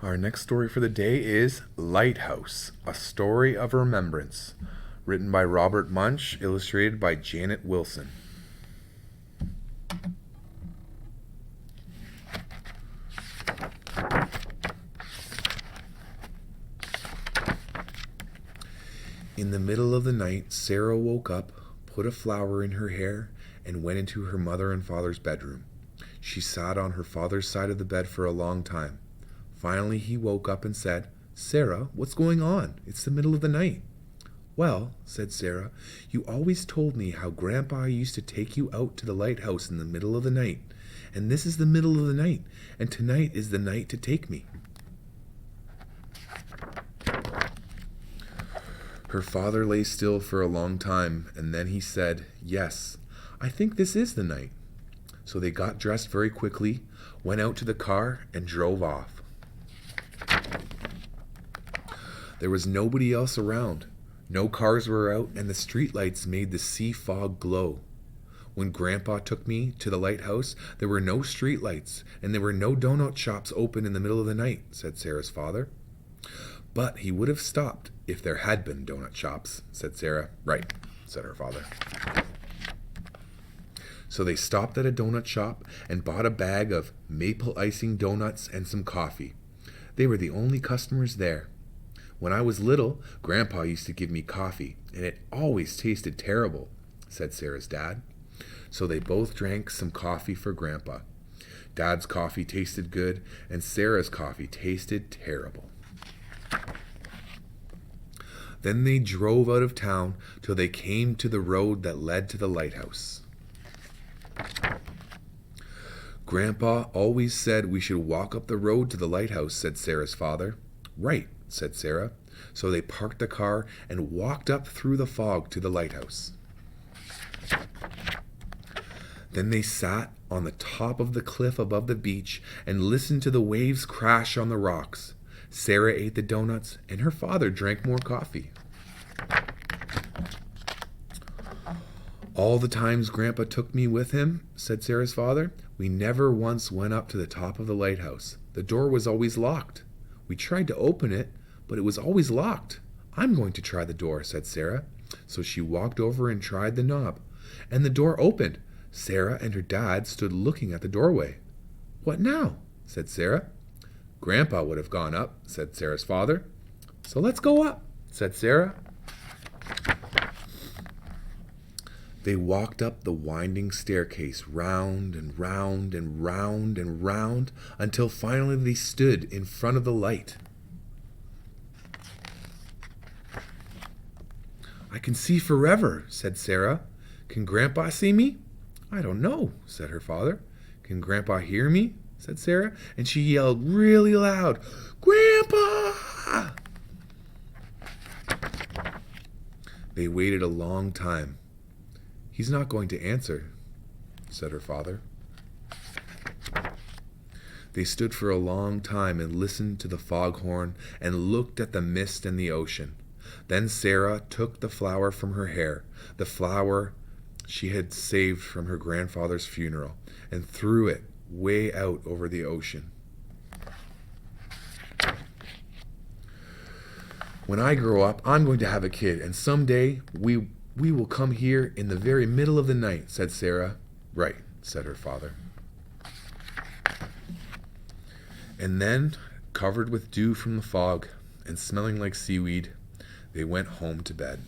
Our next story for the day is Lighthouse, a story of remembrance, written by Robert Munsch, illustrated by Janet Wilson. In the middle of the night, Sarah woke up, put a flower in her hair, and went into her mother and father's bedroom. She sat on her father's side of the bed for a long time. Finally, he woke up and said, "Sarah, what's going on? It's the middle of the night." "Well," said Sarah, "you always told me how Grandpa used to take you out to the lighthouse in the middle of the night. And this is the middle of the night, and tonight is the night to take me." Her father lay still for a long time, and then he said, "Yes, I think this is the night." So they got dressed very quickly, went out to the car, and drove off. There was nobody else around. No cars were out, and the streetlights made the sea fog glow. When Grandpa took me to the lighthouse, there were no streetlights, and there were no donut shops open in the middle of the night, said Sarah's father. "But he would have stopped if there had been donut shops," said Sarah. "Right," said her father. So they stopped at a donut shop and bought a bag of maple icing donuts and some coffee. They were the only customers there. "When I was little, Grandpa used to give me coffee, and it always tasted terrible," said Sarah's dad. So they both drank some coffee for Grandpa. Dad's coffee tasted good, and Sarah's coffee tasted terrible. Then they drove out of town till they came to the road that led to the lighthouse. "Grandpa always said we should walk up the road to the lighthouse," said Sarah's father. "Right," said Sarah. So they parked the car and walked up through the fog to the lighthouse. Then they sat on the top of the cliff above the beach and listened to the waves crash on the rocks. Sarah ate the donuts, and her father drank more coffee. "All the times Grandpa took me with him," said Sarah's father, "we never once went up to the top of the lighthouse. The door was always locked. We tried to open it, but it was always locked. I'm going to try the door," said Sarah. So she walked over and tried the knob, and the door opened. Sarah and her dad stood looking at the doorway. "What now?" said Sarah. "Grandpa would have gone up," said Sarah's father. "So let's go up," said Sarah. They walked up the winding staircase, round and round and round and round, until finally they stood in front of the light. "I can see forever," said Sarah. "Can Grandpa see me?" "I don't know," said her father. "Can Grandpa hear me?" said Sarah, and she yelled really loud, "Grandpa!" They waited a long time. "He's not going to answer," said her father. They stood for a long time and listened to the foghorn and looked at the mist and the ocean. Then Sarah took the flower from her hair, the flower she had saved from her grandfather's funeral, and threw it way out over the ocean. "When I grow up, I'm going to have a kid, and someday we will come here in the very middle of the night," said Sarah. "Right," said her father. And then, covered with dew from the fog and smelling like seaweed, they went home to bed.